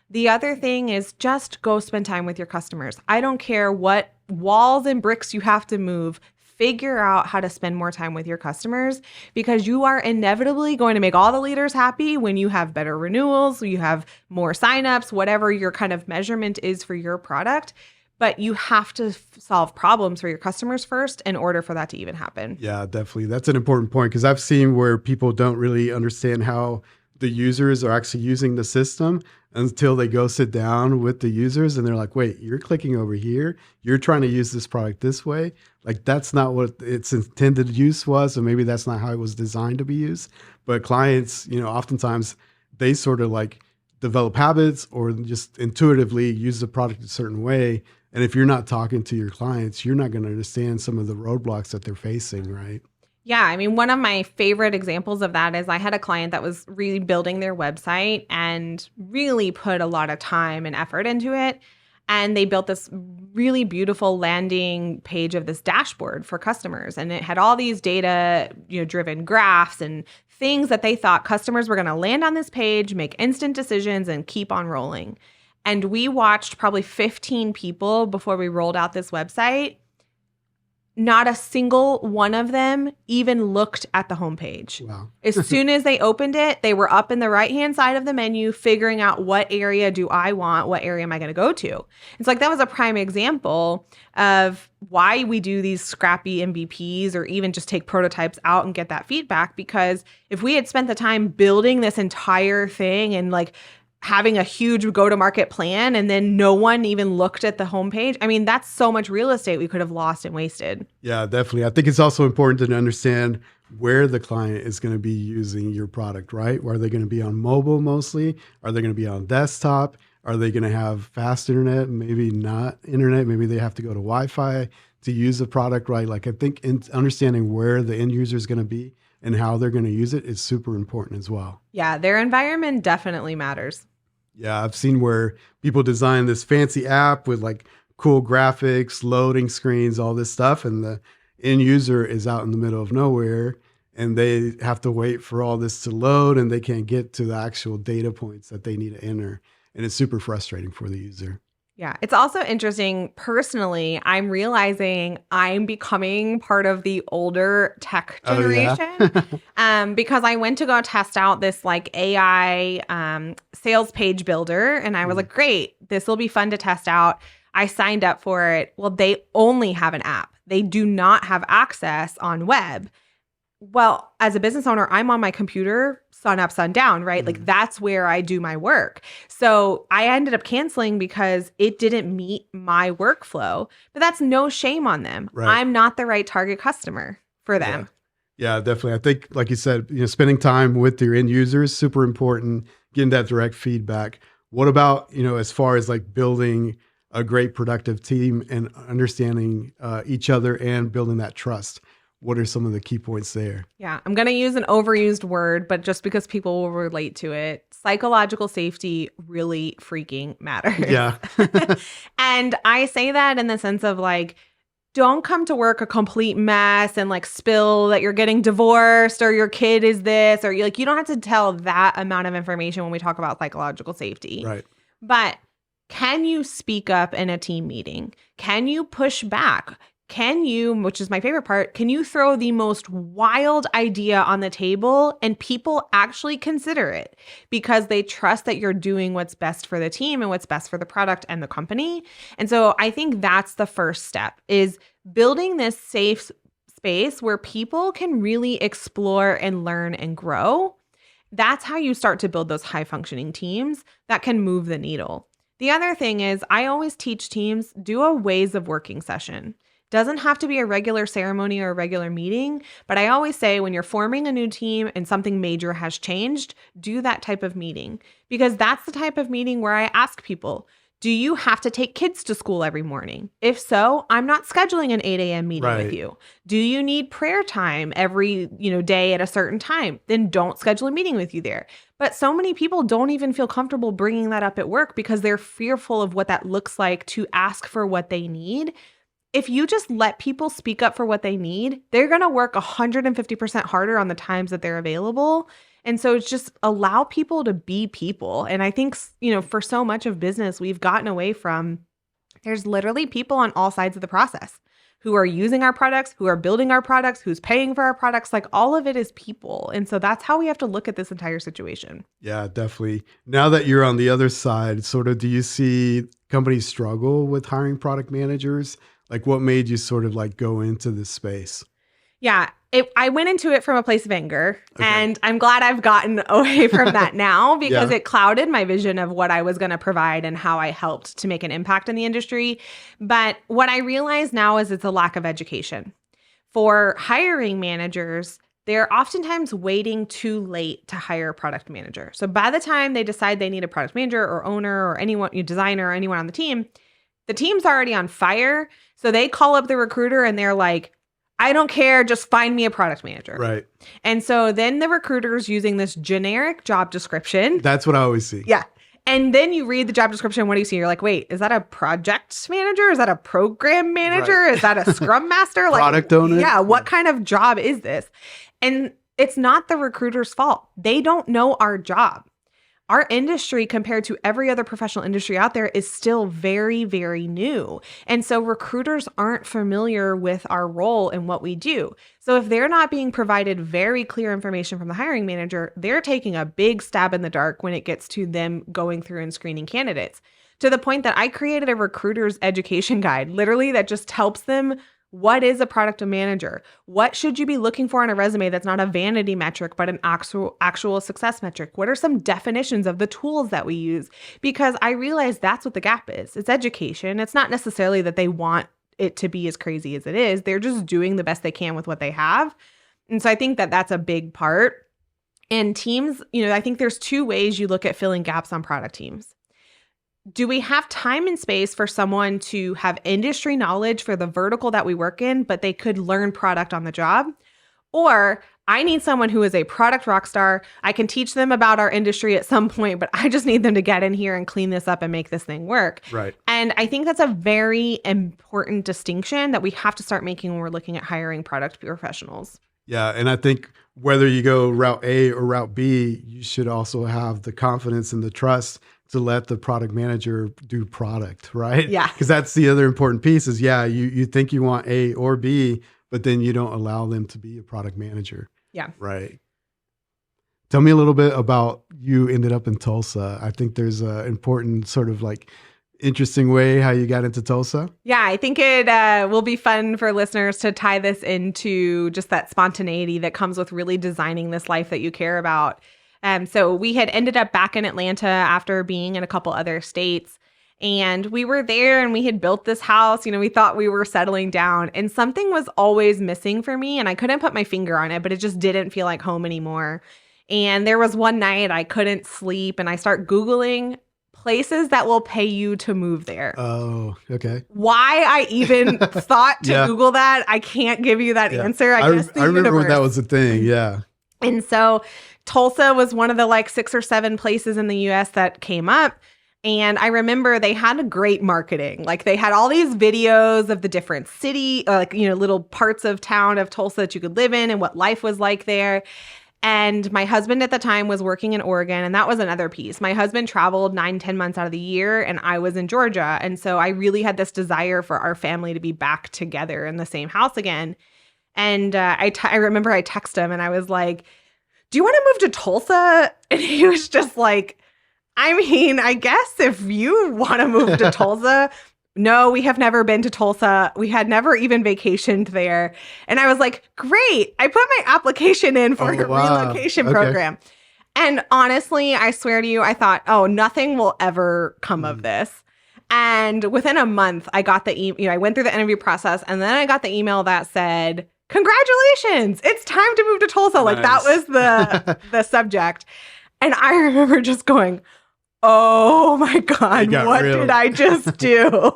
The other thing is just go spend time with your customers. I don't care what walls and bricks you have to move. Figure out how to spend more time with your customers, because you are inevitably going to make all the leaders happy when you have better renewals, you have more signups, whatever your kind of measurement is for your product. But you have to solve problems for your customers first in order for that to even happen. Yeah, definitely. That's an important point, because I've seen where people don't really understand how the users are actually using the system until they go sit down with the users and they're like, wait, you're clicking over here. You're trying to use this product this way. Like that's not what its intended use was. So maybe that's not how it was designed to be used. But clients, oftentimes they sort of like develop habits or just intuitively use the product a certain way. And if you're not talking to your clients, you're not going to understand some of the roadblocks that they're facing, right? Yeah, I mean, one of my favorite examples of that is I had a client that was rebuilding their website and really put a lot of time and effort into it. And they built this really beautiful landing page of this dashboard for customers. And it had all these data, driven graphs and things that they thought customers were going to land on this page, make instant decisions, and keep on rolling. And we watched probably 15 people before we rolled out this website. Not a single one of them even looked at the homepage. Wow. As soon as they opened it, they were up in the right-hand side of the menu, figuring out what area do I want, what area am I going to go to? It's like that was a prime example of why we do these scrappy MVPs or even just take prototypes out and get that feedback. Because if we had spent the time building this entire thing and like having a huge go-to-market plan and then no one even looked at the homepage, I mean, that's so much real estate we could have lost and wasted. Yeah, definitely. I think it's also important to understand where the client is going to be using your product, right? Are they going to be on mobile mostly? Are they going to be on desktop? Are they going to have fast internet? Maybe not internet. Maybe they have to go to Wi-Fi to use the product, right? Like I think understanding where the end user is going to be and how they're going to use it is super important as well. Yeah, their environment definitely matters. Yeah, I've seen where people design this fancy app with like cool graphics, loading screens, all this stuff, and the end user is out in the middle of nowhere, and they have to wait for all this to load, and they can't get to the actual data points that they need to enter. And it's super frustrating for the user. Yeah, it's also interesting. Personally, I'm realizing I'm becoming part of the older tech generation because I went to go test out this like AI sales page builder, and I was like, great, this will be fun to test out. I signed up for it. Well, they only have an app. They do not have access on web. Well, as a business owner, I'm on my computer sun up, sun down, right? Like that's where I do my work. So I ended up canceling because it didn't meet my workflow, but that's no shame on them. Right. I'm not the right target customer for them. Yeah, definitely. I think, like you said, spending time with your end users, super important, getting that direct feedback. What about, as far as like building a great productive team and understanding each other and building that trust? What are some of the key points there? Yeah, I'm going to use an overused word, but just because people will relate to it, psychological safety really freaking matters. Yeah. And I say that in the sense of like, don't come to work a complete mess and like spill that you're getting divorced or your kid is this, or you don't have to tell that amount of information when we talk about psychological safety. Right. But can you speak up in a team meeting? Can you push back? Can you, which is my favorite part, can you throw the most wild idea on the table and people actually consider it because they trust that you're doing what's best for the team and what's best for the product and the company? And so I think that's the first step, is building this safe space where people can really explore and learn and grow. That's how you start to build those high functioning teams that can move the needle. The other thing is I always teach teams, do a ways of working session. Doesn't have to be a regular ceremony or a regular meeting, but I always say when you're forming a new team and something major has changed, do that type of meeting, because that's the type of meeting where I ask people, do you have to take kids to school every morning? If so, I'm not scheduling an 8 a.m. meeting with you. Do you need prayer time every day at a certain time? Then don't schedule a meeting with you there. But so many people don't even feel comfortable bringing that up at work because they're fearful of what that looks like to ask for what they need. If you just let people speak up for what they need, they're going to work 150% harder on the times that they're available. And so it's just allow people to be people. And I think, for so much of business, we've gotten away from, there's literally people on all sides of the process who are using our products, who are building our products, who's paying for our products. Like all of it is people. And so that's how we have to look at this entire situation. Yeah, definitely. Now that you're on the other side, sort of, do you see companies struggle with hiring product managers? Like what made you sort of like go into this space? Yeah, I went into it from a place of anger, and I'm glad I've gotten away from that now because it clouded my vision of what I was going to provide and how I helped to make an impact in the industry. But what I realize now is it's a lack of education. For hiring managers, they're oftentimes waiting too late to hire a product manager. So by the time they decide they need a product manager or owner or anyone, designer or anyone on the team's already on fire. So they call up the recruiter and they're like, I don't care, just find me a product manager. Right. And so then the recruiter's using this generic job description. That's what I always see. Yeah. And then you read the job description. What do you see? You're like, wait, is that a project manager? Is that a program manager? Right. Is that a scrum master? Like, product owner? Yeah. What kind of job is this? And it's not the recruiter's fault. They don't know our job. Our industry, compared to every other professional industry out there, is still very, very new. And so recruiters aren't familiar with our role and what we do. So if they're not being provided very clear information from the hiring manager, they're taking a big stab in the dark when it gets to them going through and screening candidates. To the point that I created a recruiter's education guide, literally, that just helps them. What is a product manager? What should you be looking for on a resume that's not a vanity metric, but an actual success metric? What are some definitions of the tools that we use? Because I realize that's what the gap is. It's education. It's not necessarily that they want it to be as crazy as it is. They're just doing the best they can with what they have. And so I think that that's a big part. And teams, I think there's two ways you look at filling gaps on product teams. Do we have time and space for someone to have industry knowledge for the vertical that we work in, but they could learn product on the job? Or I need someone who is a product rock star. I can teach them about our industry at some point, but I just need them to get in here and clean this up and make this thing work. Right. And I think that's a very important distinction that we have to start making when we're looking at hiring product professionals. Yeah. And I think whether you go route A or route B, you should also have the confidence and the trust to let the product manager do product, right? Yeah. Because that's the other important piece is, you think you want A or B, but then you don't allow them to be a product manager. Yeah. Right. Tell me a little bit about you ended up in Tulsa. I think there's an important sort of like interesting way how you got into Tulsa. Yeah, I think it will be fun for listeners to tie this into just that spontaneity that comes with really designing this life that you care about. So we had ended up back in Atlanta after being in a couple other states. And we were there and we had built this house. You know, we thought we were settling down and something was always missing for me. And I couldn't put my finger on it, but it just didn't feel like home anymore. And there was one night I couldn't sleep and I start Googling places that will pay you to move there. Oh, okay. Why I even thought to Google that, I can't give you that answer. I guess I remember when that was a thing. Yeah. And so Tulsa was one of the like 6 or 7 places in the US that came up. And I remember they had a great marketing. Like they had all these videos of the different city, little parts of town of Tulsa that you could live in and what life was like there. And my husband at the time was working in Oregon. And that was another piece. My husband traveled 9-10 months out of the year and I was in Georgia. And so I really had this desire for our family to be back together in the same house again. And I remember I texted him and I was like, do you want to move to Tulsa? And he was just like, I mean, I guess if you want to move to Tulsa, no, we have never been to Tulsa. We had never even vacationed there. And I was like, great. I put my application in for your relocation program. And honestly, I swear to you, I thought, oh, nothing will ever come of this. And within a month, I got the email. I went through the interview process and then I got the email that said, congratulations, it's time to move to Tulsa. Nice. Like that was the subject. And I remember just going, oh my God, what did I just do?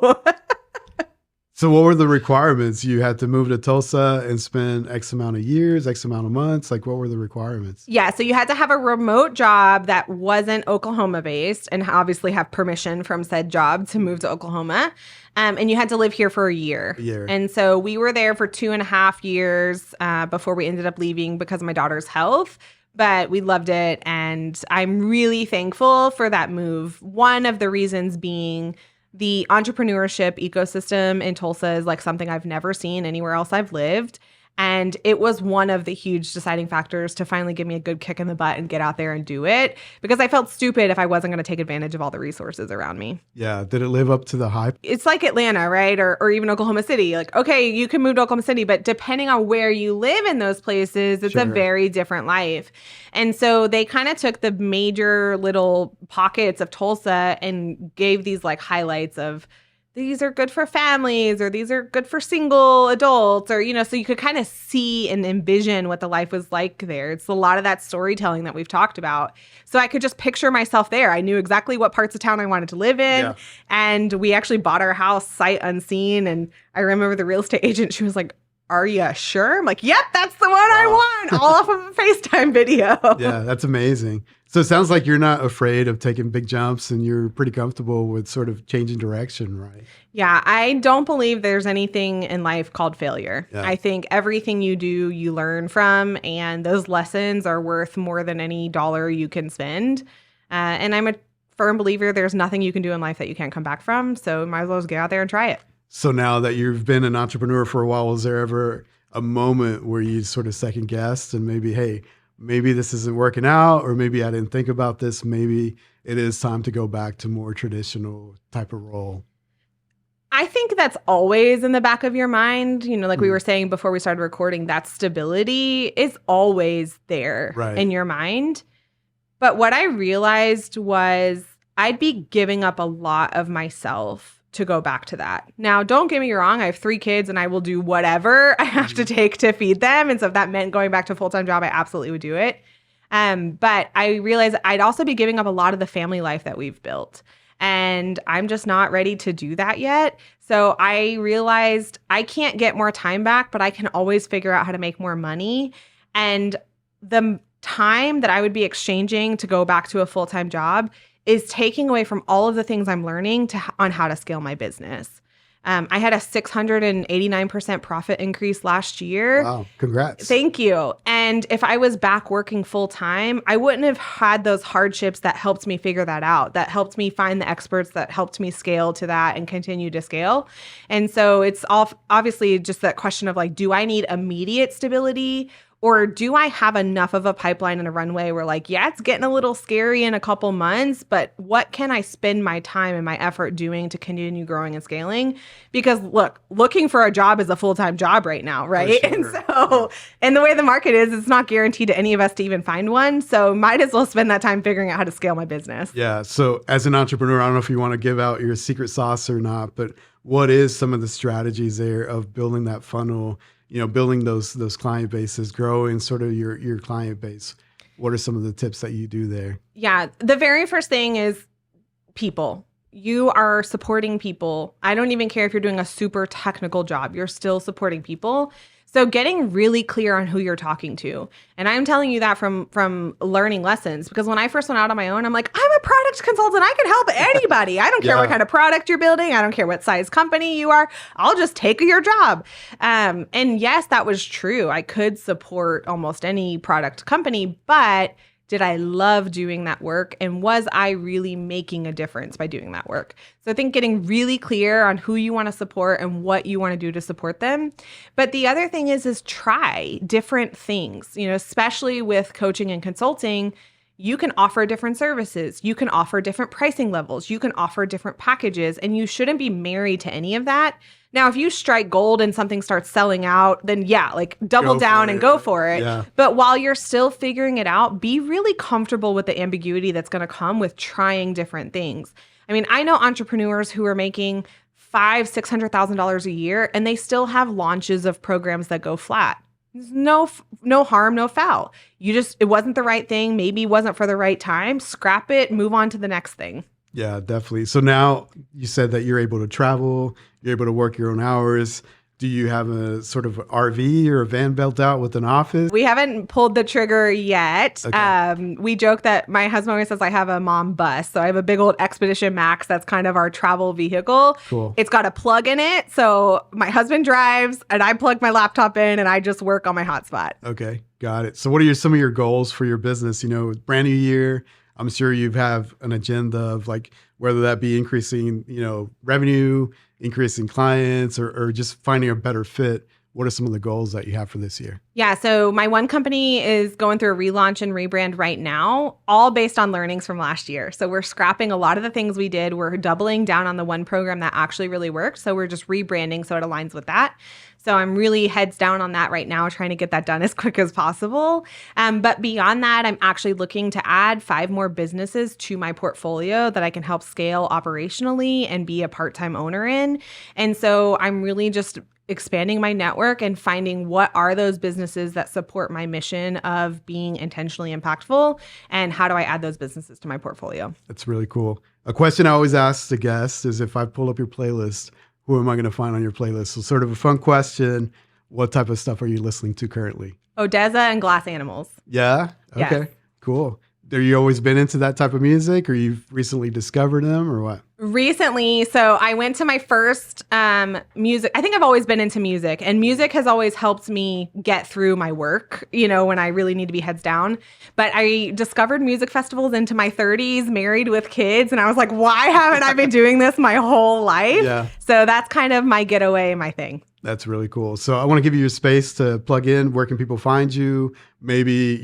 So what were the requirements? You had to move to Tulsa and spend X amount of years, X amount of months? Like what were the requirements? Yeah, so you had to have a remote job that wasn't Oklahoma based and obviously have permission from said job to move to Oklahoma. And you had to live here for a year. And so we were there for 2.5 years before we ended up leaving because of my daughter's health. But we loved it. And I'm really thankful for that move. One of the reasons being the entrepreneurship ecosystem in Tulsa is like something I've never seen anywhere else I've lived. And it was one of the huge deciding factors to finally give me a good kick in the butt and get out there and do it because I felt stupid if I wasn't going to take advantage of all the resources around me. Yeah. Did it live up to the hype? It's like Atlanta, right? Or even Oklahoma City. Like, okay, you can move to Oklahoma City, but depending on where you live in those places, it's a very different life. And so they kind of took the major little pockets of Tulsa and gave these like highlights of these are good for families or these are good for single adults or, so you could kind of see and envision what the life was like there. It's a lot of that storytelling that we've talked about. So I could just picture myself there. I knew exactly what parts of town I wanted to live in. Yeah. And we actually bought our house sight unseen. And I remember the real estate agent, she was like, are you sure? I'm like, yep, that's the one I want, all off of a FaceTime video. Yeah, that's amazing. So it sounds like you're not afraid of taking big jumps and you're pretty comfortable with sort of changing direction, right? Yeah, I don't believe there's anything in life called failure. Yeah. I think everything you do, you learn from, and those lessons are worth more than any dollar you can spend. And I'm a firm believer there's nothing you can do in life that you can't come back from. So might as well just get out there and try it. So now that you've been an entrepreneur for a while, was there ever a moment where you sort of second guessed and maybe, hey, maybe this isn't working out, or maybe I didn't think about this. Maybe it is time to go back to more traditional type of role? I think that's always in the back of your mind. Like we were saying before we started recording, that stability is always there in your mind. But what I realized was I'd be giving up a lot of myself to go back to that. Now, don't get me wrong. I have 3 kids and I will do whatever I have to take to feed them. And so if that meant going back to a full-time job, I absolutely would do it. But I realized I'd also be giving up a lot of the family life that we've built. And I'm just not ready to do that yet. So I realized I can't get more time back, but I can always figure out how to make more money. And the time that I would be exchanging to go back to a full-time job is taking away from all of the things I'm learning on how to scale my business. I had a 689% profit increase last year. Wow, congrats. Thank you. And if I was back working full time, I wouldn't have had those hardships that helped me figure that out, that helped me find the experts that helped me scale to that and continue to scale. And so it's obviously just that question of like, do I need immediate stability? Or do I have enough of a pipeline and a runway where like, yeah, it's getting a little scary in a couple months, but what can I spend my time and my effort doing to continue growing and scaling? Because look, looking for a job is a full-time job right now, right? Sure. And so, and the way the market is, it's not guaranteed to any of us to even find one. So might as well spend that time figuring out how to scale my business. Yeah. So as an entrepreneur, I don't know if you want to give out your secret sauce or not, but what is some of the strategies there of building that funnel, building those client bases, growing sort of your client base? What are some of the tips that you do there? Yeah. The very first thing is people. You are supporting people. I don't even care if you're doing a super technical job. You're still supporting people. So getting really clear on who you're talking to. And I'm telling you that from learning lessons, because when I first went out on my own, I'm like, I'm a product consultant. I can help anybody. I don't care what kind of product you're building. I don't care what size company you are. I'll just take your job. And yes, that was true. I could support almost any product company, but did I love doing that work? And was I really making a difference by doing that work? So I think getting really clear on who you want to support and what you want to do to support them. But the other thing is try different things, especially with coaching and consulting. You can offer different services. You can offer different pricing levels. You can offer different packages, and you shouldn't be married to any of that. Now, if you strike gold and something starts selling out, then yeah, like double down and go for it. Yeah. But while you're still figuring it out, be really comfortable with the ambiguity that's going to come with trying different things. I mean, I know entrepreneurs who are making $500,000-$600,000 a year, and they still have launches of programs that go flat. There's no harm, no foul. It wasn't the right thing. Maybe it wasn't for the right time. Scrap it, move on to the next thing. Yeah, definitely. So now you said that you're able to travel, you're able to work your own hours. Do you have a sort of RV or a van built out with an office? We haven't pulled the trigger yet. Okay. We joke that my husband always says I have a mom bus. So I have a big old Expedition Max. That's kind of our travel vehicle. Cool. It's got a plug in it. So my husband drives and I plug my laptop in and I just work on my hotspot. Okay, got it. So what are some of your goals for your business? Brand new year. I'm sure you have an agenda of like whether that be increasing, revenue, increasing clients, or just finding a better fit. What are some of the goals that you have for this year? Yeah, so my one company is going through a relaunch and rebrand right now, all based on learnings from last year. So we're scrapping a lot of the things we did. We're doubling down on the one program that actually really worked. So we're just rebranding so it aligns with that. So I'm really heads down on that right now, trying to get that done as quick as possible. But beyond that, I'm actually looking to add 5 more businesses to my portfolio that I can help scale operationally and be a part-time owner in. And so I'm really just expanding my network and finding what are those businesses that support my mission of being intentionally impactful, and how do I add those businesses to my portfolio. That's really cool. A question I always ask the guests is, if I pull up your playlist, who am I going to find on your playlist? So sort of a fun question. What type of stuff are you listening to currently? Odessa and Glass Animals. Yeah? Okay, Yes. Cool. Have you always been into that type of music, or you've recently discovered them, or what? Recently, so I went to my first music. I think I've always been into music, and music has always helped me get through my work, when I really need to be heads down. But I discovered music festivals into my 30s, married with kids, and I was like, why haven't I been doing this my whole life? Yeah. So that's kind of my getaway, my thing. That's really cool. So I want to give you your space to plug in. Where can people find you? Maybe,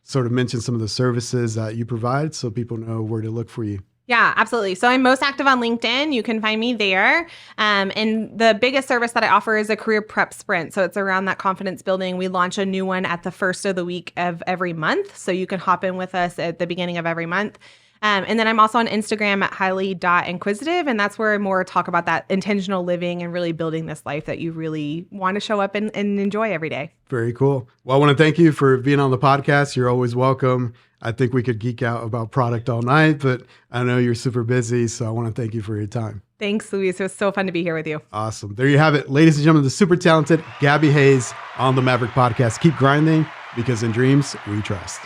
sort of mention some of the services that you provide so people know where to look for you. Yeah, absolutely. So I'm most active on LinkedIn. You can find me there. And the biggest service that I offer is a career prep sprint. So it's around that confidence building. We launch a new one at the first of the week of every month. So you can hop in with us at the beginning of every month. And then I'm also on Instagram at highly.inquisitive. And that's where I more talk about that intentional living and really building this life that you really want to show up and enjoy every day. Very cool. Well, I want to thank you for being on the podcast. You're always welcome. I think we could geek out about product all night, but I know you're super busy. So I want to thank you for your time. Thanks, Luis. It was so fun to be here with you. Awesome. There you have it. Ladies and gentlemen, the super talented Gabby Hayes on the Maverick Podcast. Keep grinding because in dreams, we trust.